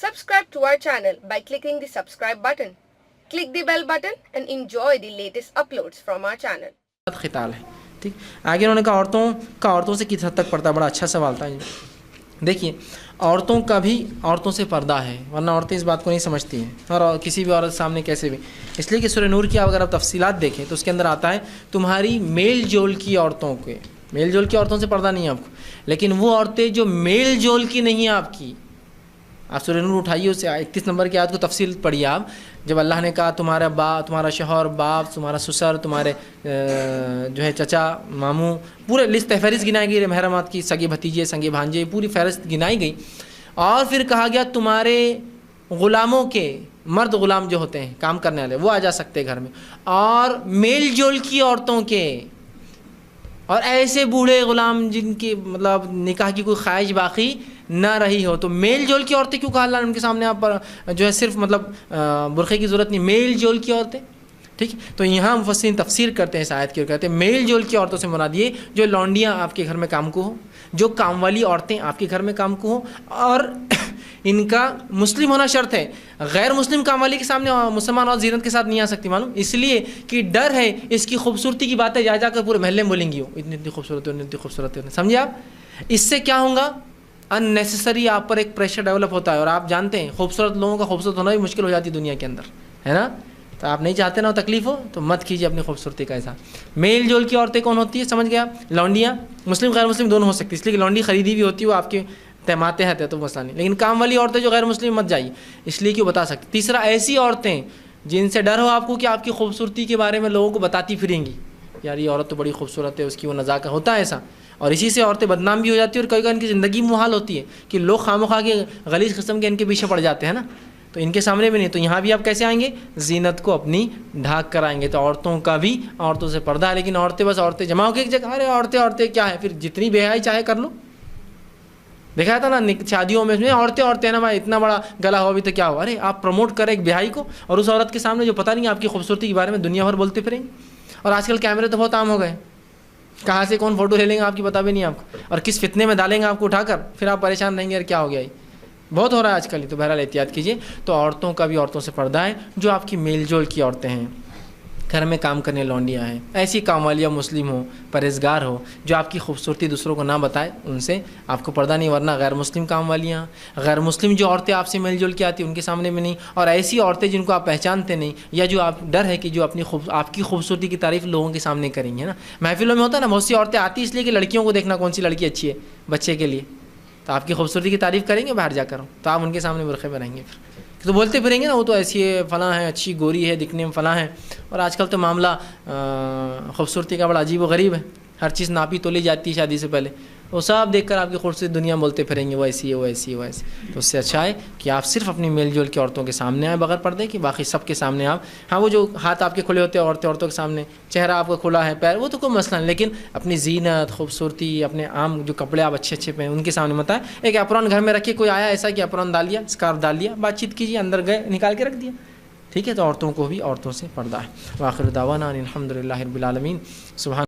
Subscribe to our channel by clicking the subscribe button. Click the bell button and enjoy the latest uploads from our channel. खिताल है, ठीक। आगे उन्होंने कहा औरतों से किस हद तक पर्दा। बड़ा अच्छा सवाल था ये। देखिए, औरतों का भी औरतों से पर्दा है, वरना औरतें इस बात को नहीं समझती हैं और किसी भी औरत सामने कैसे भी। इसलिए कि सूरह नूर की अगर आप तफसीलात देखें तो उसके अंदर आता है तुम्हारी मेल जोल की औरतों के, मेल जोल की औरतों से पर्दा नहीं है आपको, लेकिन वो औरतें जो मेल जोल की नहीं है आपकी, आप सूरह नूर उठाइए उसे 31 नंबर की आयत को तफसील पढ़िए आप। जब अल्लाह ने कहा तुम्हारा शौहर, बाप, तुम्हारा ससुर, तुम्हारे जो है चचा, मामू, पूरे लिस्ट फहरिस्त गिनाई गई महरमात की, सगे भतीजे, संगे भांजे, पूरी फहरिस्त गिनाई गई। और फिर कहा गया तुम्हारे ग़ुलामों के, मर्द ग़ुलाम जो होते हैं काम करने वाले, वो आ जा सकते घर में, और मेल जोल की औरतों के, और ऐसे बूढ़े ग़ुलाम जिनकी मतलब निकाह की कोई ख्वाहिश बाकी ना रही हो। तो मेल जोल की औरतें क्यों कहा अल्लाह ने उनके सामने आप पर जो है सिर्फ मतलब बुरखे की ज़रूरत नहीं, मेल जोल की औरतें, ठीक। तो यहाँ मुफस्सिरीन तफसीर करते हैं इस आयत की और कहते हैं मेल जोल की औरतों से मुराद ये जो लौंडियाँ आपके घर में काम को हो, जो काम वाली औरतें आपके घर में काम को हो, और इनका मुस्लिम होना शर्त है। गैर मुस्लिम काम वाली के सामने मुसलमान और जीनत के साथ नहीं आ सकती, मालूम, इसलिए कि डर है इसकी खूबसूरती की बातें जा जाकर पूरे महल्ले में बोलेंगी, हो इतनी इतनी खूबसूरत है, इतनी खूबसूरत है। समझिए आप, इससे क्या होगा, अननेसेसरी आप पर एक प्रेशर डेवलप होता है। और आप जानते हैं खूबसूरत लोगों का खूबसूरत होना भी मुश्किल हो जाती है दुनिया के अंदर, है ना। तो आप नहीं चाहते ना तकलीफ़ हो तो मत कीजिए अपनी खूबसूरती का ऐसा। मेल जोल की औरतें कौन होती है, समझ गया, लौंडियाँ, मुस्लिम गैर मुस्लिम दोनों हो सकती है, इसलिए कि लौंडी खरीदी भी होती है, वो आपके तैमाते हैं तो मसला नहीं। लेकिन काम वाली औरतें जो गैर मुस्लिम मत जाइए, इसलिए कि वो बता सकती। तीसरा, ऐसी औरतें जिनसे डर हो आपको कि आपकी खूबसूरती के बारे में लोगों को बताती फिरेंगी, यार ये औरत तो बड़ी खूबसूरत है, उसकी वो नज़ाकत, होता है ऐसा, और इसी से औरतें बदनाम भी हो जाती है और कई बार इनकी ज़िंदगी मुहाल होती है कि लोग खामोखा के गलीज़ किस्म के इनके पीछे पड़ जाते हैं ना, तो इनके सामने भी नहीं। तो यहाँ भी आप कैसे आएंगे, ज़ीनत को अपनी ढाक कर आएंगे। तो औरतों का भी औरतों से पर्दा है, लेकिन औरतें बस औरतें जमा हो के एक जगह, अरे औरतें क्या है, फिर जितनी बेहयाई चाहे कर लो। देखा था ना शादियों में औरतें हैं ना भाई, इतना बड़ा गला हो भी तो क्या हो। अरे आप प्रमोट करें एक बेहाई को और उस औरत के सामने जो पता नहीं आपकी खूबसूरती के बारे में दुनिया भर बोलते फिरेंगे। और आजकल कैमरे तो बहुत आम हो गए, कहाँ से कौन फ़ोटो ले लेंगे आपकी पता भी नहीं आपको, और किस फितने में डालेंगे आपको उठाकर, फिर आप परेशान रहेंगे यार क्या हो गया, ये बहुत हो रहा है आजकल। तो बहरहाल एहतियात कीजिए। तो औरतों का भी औरतों से पर्दा है, जो आपकी मेल जोल की औरतें हैं, घर में काम करने लौंडियाँ हैं, ऐसी काम वालियाँ मुस्लिम हो, परहेज़गार हो, जो आपकी खूबसूरती दूसरों को ना बताए, उनसे आपको पर्दा नहीं। वरना गैर मुस्लिम काम वालियाँ, गैर मुस्लिम जो औरतें आपसे मेल जोल की आती उनके सामने में नहीं, और ऐसी औरतें जिनको आप पहचानते नहीं, या जो आप डर है कि जो आपकी खूबसूरती की तारीफ़ लोगों के सामने करेंगे ना। महफिलों में होता है ना, बहुत सी औरतें आती इसलिए कि लड़कियों को देखना कौन सी लड़की अच्छी है बच्चे के लिए, तो आपकी खूबसूरती की तारीफ़ करेंगे बाहर जाकर, तो आप उनके सामने बुरखे में रहेंगे, फिर तो बोलते फिरेंगे ना वो तो ऐसी है, फ़लाँ है, अच्छी गोरी है, दिखने में फ़लाँ है। और आजकल तो मामला खूबसूरती का बड़ा अजीब व गरीब है, हर चीज़ नापी तोली जाती है शादी से पहले, वो सब देखकर आपकी खूबसूरती दुनिया में बोलते फिरेंगे वो ऐसी है, वो ऐसी है, वो ऐसी। तो उससे अच्छा है कि आप सिर्फ अपनी मेल जोल की औरतों के सामने आए बगैर पर्दे कि, बाकी सब के सामने आप, हाँ वो जो हाथ आपके खुले होते हैं औरतों के सामने, चेहरा आपका खुला है, पैर, वो तो कोई मसला नहीं, लेकिन अपनी जीनत, खूबसूरती, अपने आम जो कपड़े आप अच्छे अच्छे पहने उनके सामने मत आए। एक एप्रॉन घर में रखिए, कोई आया ऐसा कि एप्रॉन डाल लिया, स्कार्फ डाल लिया, बातचीत कीजिए, अंदर गए निकाल के रख दिया, ठीक है। तो औरतों को भी औरतों से पर्दा है। व आखिर दावाना अनिल हम्दुलिल्लाहि रब्बिल आलमीन। सुभान